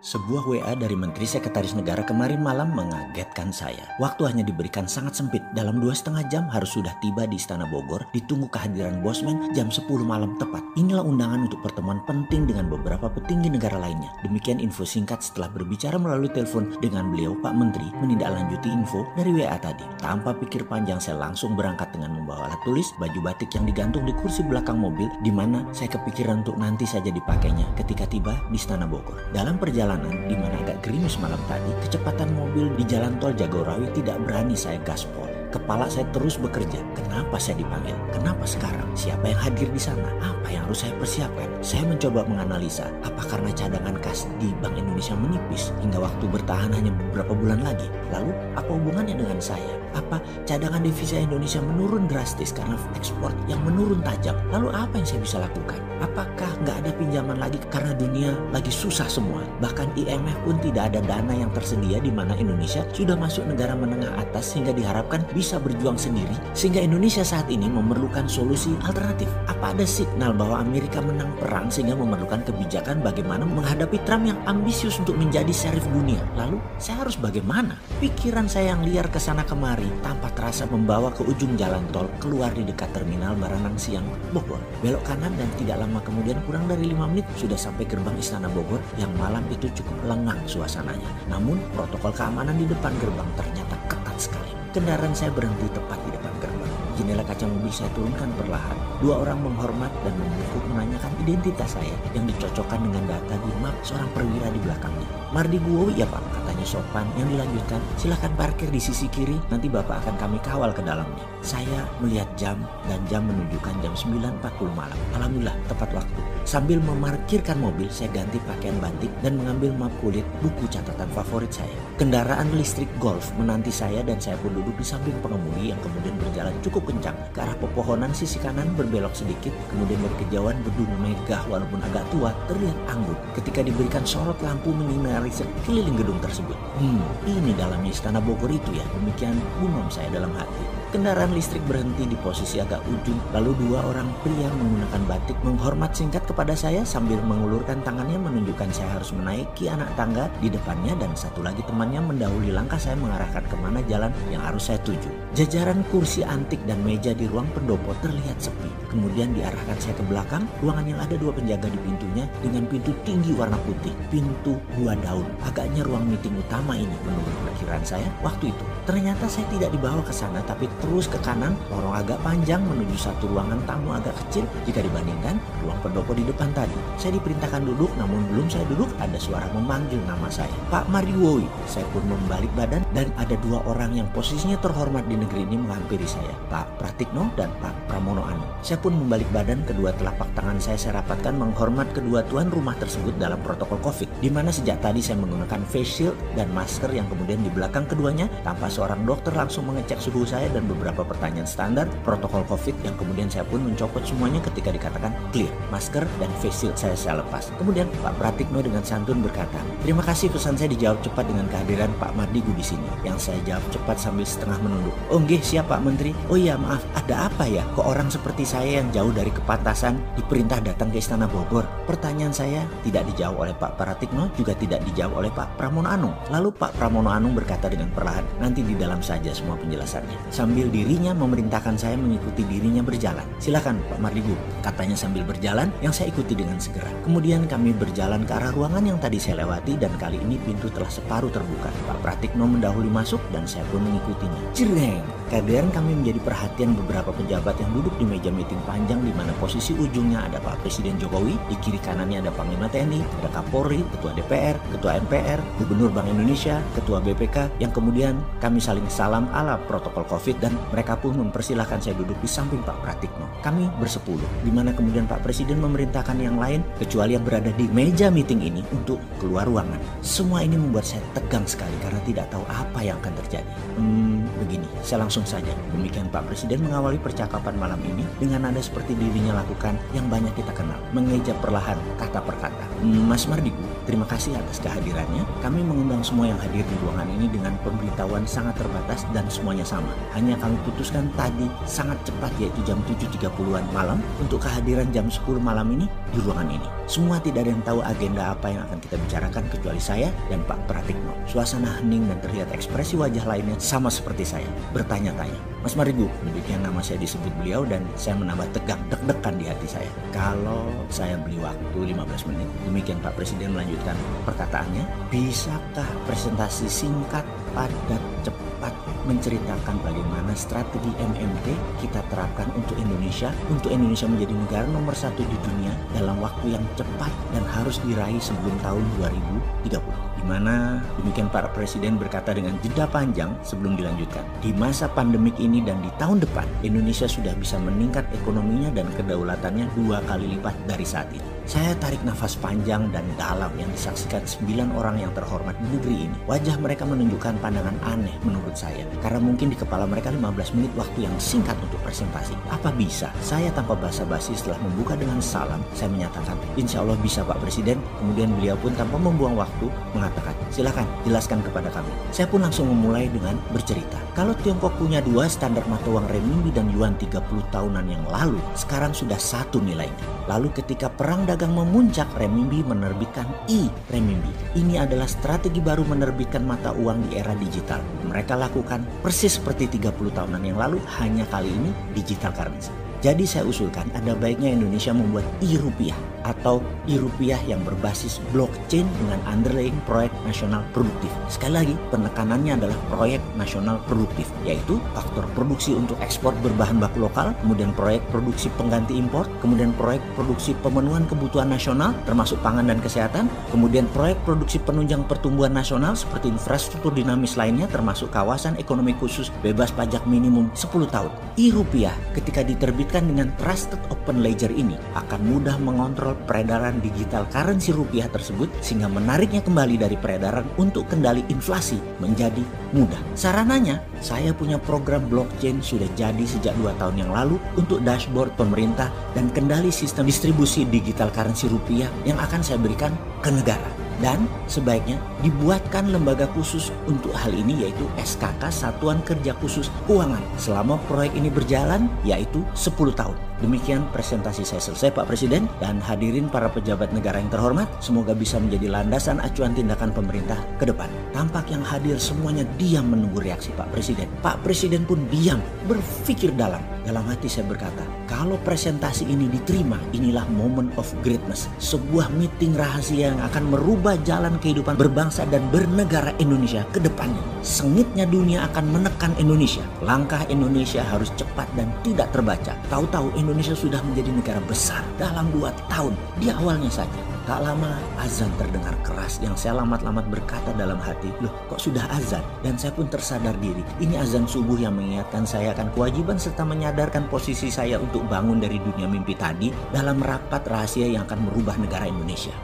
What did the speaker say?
Sebuah WA dari Menteri Sekretaris Negara kemarin malam mengagetkan saya. Waktu hanya diberikan sangat sempit. Dalam 2,5 jam harus sudah tiba di Istana Bogor. Ditunggu kehadiran Bosman jam 10 malam tepat. Inilah undangan untuk pertemuan penting dengan beberapa petinggi negara lainnya. Demikian info singkat setelah berbicara melalui telepon dengan beliau Pak Menteri menindaklanjuti info dari WA tadi. Tanpa pikir panjang saya langsung berangkat dengan membawa alat tulis, baju batik yang digantung di kursi belakang mobil, di mana saya kepikiran untuk nanti saja dipakainya ketika tiba di Istana Bogor. Dalam perjalanan di mana agak gerimis malam tadi, kecepatan mobil di jalan tol Jagorawi tidak berani saya gaspol. Kepala saya terus bekerja. Kenapa saya dipanggil? Kenapa sekarang? Siapa yang hadir di sana? Apa yang harus saya persiapkan? Saya mencoba menganalisa, apa karena cadangan kas di Bank Indonesia menipis hingga waktu bertahan hanya beberapa bulan lagi? Lalu, apa hubungannya dengan saya? Apa cadangan devisa Indonesia menurun drastis karena ekspor yang menurun tajam? Lalu apa yang saya bisa lakukan? Apakah nggak ada pinjaman lagi karena dunia lagi susah semua? Bahkan IMF pun tidak ada dana yang tersedia, di mana Indonesia sudah masuk negara menengah atas sehingga diharapkan bisa berjuang sendiri, sehingga Indonesia saat ini memerlukan solusi alternatif. Apa ada signal bahwa Amerika menang perang sehingga memerlukan kebijakan bagaimana menghadapi Trump yang ambisius untuk menjadi sheriff dunia? Lalu saya harus bagaimana? Pikiran saya yang liar ke sana kemari tanpa terasa membawa ke ujung jalan tol keluar di dekat terminal Baranang Siang, Bogor. Belok kanan dan tidak lama kemudian kurang dari 5 menit sudah sampai gerbang Istana Bogor yang malam itu cukup lengang suasananya. Namun protokol keamanan di depan gerbang ternyata ketat sekali. Kendaraan saya berhenti tepat di depan gerbang. Jendela kaca mobil saya turunkan perlahan. 2 orang menghormat dan membungkuk menanyakan identitas saya yang dicocokkan dengan data di map seorang perwira di belakangnya. Mardi Guowi ya Pak, katanya sopan. Yang dilanjutkan, silakan parkir di sisi kiri, nanti Bapak akan kami kawal ke dalamnya. Saya melihat jam dan jam menunjukkan jam 9.40 malam. Alhamdulillah tepat waktu. Sambil memarkirkan mobil, saya ganti pakaian batik dan mengambil map kulit, buku catatan favorit saya. Kendaraan listrik Golf menanti saya dan saya pun duduk di samping pengemudi yang kemudian berjalan cukup kencang ke arah pepohonan. Sisi kanan berbelok sedikit, kemudian dari kejauhan gedung megah walaupun agak tua terlihat anggun ketika diberikan sorot lampu menyinari sekeliling gedung tersebut. Ini dalamnya Istana Bogor itu ya, demikian gumam saya dalam hati. Kendaraan listrik berhenti di posisi agak ujung, lalu 2 orang pria menggunakan batik menghormat singkat kepada saya sambil mengulurkan tangannya menunjukkan saya harus menaiki anak tangga di depannya, dan satu lagi temannya mendahului langkah saya mengarahkan kemana jalan yang harus saya tuju. Jajaran kursi antik dan meja di ruang pendopo terlihat sepi. Kemudian diarahkan saya ke belakang, ruangan yang ada 2 penjaga di pintunya dengan pintu tinggi warna putih, pintu 2 daun. Agaknya ruang meeting utama ini menurut perkiraan saya waktu itu. Ternyata saya tidak dibawa ke sana, tapi terus ke kanan, lorong agak panjang menuju satu ruangan tamu agak kecil jika dibandingkan ruang pendopo di depan tadi. Saya diperintahkan duduk, namun belum saya duduk ada suara memanggil nama saya. Pak Mardiwowi. Saya pun membalik badan dan ada 2 orang yang posisinya terhormat di negeri ini menghampiri saya, Pak Pratikno dan Pak Pramono Anung. Saya pun membalik badan, kedua telapak tangan saya rapatkan menghormat kedua tuan rumah tersebut dalam protokol COVID, di mana sejak tadi saya menggunakan face shield dan masker yang kemudian di belakang keduanya tanpa seorang dokter langsung mengecek suhu saya dan beberapa pertanyaan standar protokol COVID yang kemudian saya pun mencopot semuanya ketika dikatakan clear. Masker dan face shield saya lepas. Kemudian Pak Pratikno dengan santun berkata, terima kasih, pesan saya dijawab cepat dengan kehadiran Pak Mardigu di sini. Yang saya jawab cepat sambil setengah menunduk. Oh nggih, siap Pak Menteri. Oh iya maaf, ada apa ya? Kok orang seperti saya yang jauh dari kepantasan diperintah datang ke Istana Bogor? Pertanyaan saya tidak dijawab oleh Pak Pratikno, juga tidak dijawab oleh Pak Pramono Anung. Lalu Pak Pramono Anung berkata dengan perlahan, nanti di dalam saja semua penjelasannya. Sambil dirinya memerintahkan saya mengikuti dirinya berjalan. Silakan Pak Mardigu, katanya sambil berjalan, yang saya ikuti dengan segera. Kemudian kami berjalan ke arah ruangan yang tadi saya lewati dan kali ini pintu telah separuh terbuka. Pak Pratikno mendahului masuk dan saya pun mengikutinya. Jreng! Kehadiran kami menjadi perhatian beberapa pejabat yang duduk di meja meeting panjang, di mana posisi ujungnya ada Pak Presiden Jokowi, di kiri kanannya ada Panglima TNI, ada Kapolri, Ketua DPR, Ketua MPR, Gubernur Bank Indonesia, Ketua BPK, yang kemudian kami saling salam ala protokol COVID dan mereka pun mempersilahkan saya duduk di samping Pak Pratikno. Kami bersepuluh, di mana kemudian Pak Presiden memerintahkan yang lain kecuali yang berada di meja meeting ini untuk keluar ruangan. Semua ini membuat saya tegang sekali karena tidak tahu apa yang akan terjadi. Begini, saya langsung saja. Demikian Pak Presiden mengawali percakapan malam ini dengan nada seperti dirinya lakukan yang banyak kita kenal. Mengeja perlahan perubahan kata per kata. Mas Mardigu, terima kasih atas kehadirannya. Kami mengundang semua yang hadir di ruangan ini dengan pemberitahuan sangat terbatas dan semuanya sama. Hanya kami putuskan tadi sangat cepat, yaitu jam 7.30-an malam untuk kehadiran jam 10 malam ini di ruangan ini. Semua tidak ada yang tahu agenda apa yang akan kita bicarakan kecuali saya dan Pak Pratikno. Suasana hening dan terlihat ekspresi wajah lainnya sama seperti saya, bertanya-tanya. Mas Mardigu, demikian nama saya disebut beliau dan saya menambah tegang, deg-degan di hati saya. Kalau saya beli waktu 15 menit, demikian Pak Presiden melanjutkan perkataannya, bisakah presentasi singkat, padat, cepat menceritakan bagaimana strategi MMT kita terapkan untuk Indonesia menjadi negara nomor 1 di dunia dalam waktu yang cepat dan harus diraih sebelum tahun 2030. Di mana demikian Pak Presiden berkata dengan jeda panjang sebelum dilanjutkan. Di masa pandemik ini dan di tahun depan, Indonesia sudah bisa meningkat ekonominya dan kedaulatannya 2 kali lipat dari saat ini. Saya tarik nafas panjang dan dalam yang disaksikan 9 orang yang terhormat di negeri ini. Wajah mereka menunjukkan pandangan aneh menurut saya. Karena mungkin di kepala mereka 15 menit waktu yang singkat untuk presentasi. Apa bisa? Saya tanpa basa-basi setelah membuka dengan salam, saya menyatakan, insya Allah bisa Pak Presiden. Kemudian beliau pun tanpa membuang waktu mengatakan, silakan jelaskan kepada kami. Saya pun langsung memulai dengan bercerita. Kalau Tiongkok punya 2 standar mata uang renminbi dan yuan 30 tahunan yang lalu, sekarang sudah 1 nilainya. Lalu ketika perang dagang memuncak, renminbi menerbitkan e-renminbi. Ini adalah strategi baru menerbitkan mata uang di era digital. Mereka lakukan persis seperti 30 tahunan yang lalu, hanya kali ini digital currency. Jadi saya usulkan ada baiknya Indonesia membuat e-rupiah atau e-rupiah yang berbasis blockchain dengan underlying proyek nasional produktif. Sekali lagi, penekanannya adalah proyek nasional produktif, yaitu faktor produksi untuk ekspor berbahan baku lokal, kemudian proyek produksi pengganti impor, kemudian proyek produksi pemenuhan kebutuhan nasional termasuk pangan dan kesehatan, kemudian proyek produksi penunjang pertumbuhan nasional seperti infrastruktur dinamis lainnya termasuk kawasan ekonomi khusus bebas pajak minimum 10 tahun. E-rupiah ketika diterbitkan dengan Trusted Open Ledger ini akan mudah mengontrol peredaran digital currency rupiah tersebut sehingga menariknya kembali dari peredaran untuk kendali inflasi menjadi mudah. Sarananya, saya punya program blockchain sudah jadi sejak 2 tahun yang lalu untuk dashboard pemerintah dan kendali sistem distribusi digital currency rupiah yang akan saya berikan ke negara. Dan sebaiknya dibuatkan lembaga khusus untuk hal ini yaitu SKK Satuan Kerja Khusus Keuangan selama proyek ini berjalan yaitu 10 tahun. Demikian presentasi saya selesai Pak Presiden dan hadirin para pejabat negara yang terhormat. Semoga bisa menjadi landasan acuan tindakan pemerintah ke depan. Tampak yang hadir semuanya diam menunggu reaksi Pak Presiden. Pak Presiden pun diam berpikir dalam. Dalam hati saya berkata, kalau presentasi ini diterima, inilah moment of greatness. Sebuah meeting rahasia yang akan merubah jalan kehidupan berbangsa dan bernegara Indonesia ke depannya. Sengitnya dunia akan menekan Indonesia. Langkah Indonesia harus cepat dan tidak terbaca. Tahu-tahu Indonesia sudah menjadi negara besar dalam 2 tahun. Di awalnya saja. Tak lama azan terdengar keras yang saya lamat-lamat berkata dalam hati, loh kok sudah azan? Dan saya pun tersadar diri, ini azan subuh yang mengingatkan saya akan kewajiban serta menyadarkan posisi saya untuk bangun dari dunia mimpi tadi dalam rapat rahasia yang akan merubah negara Indonesia.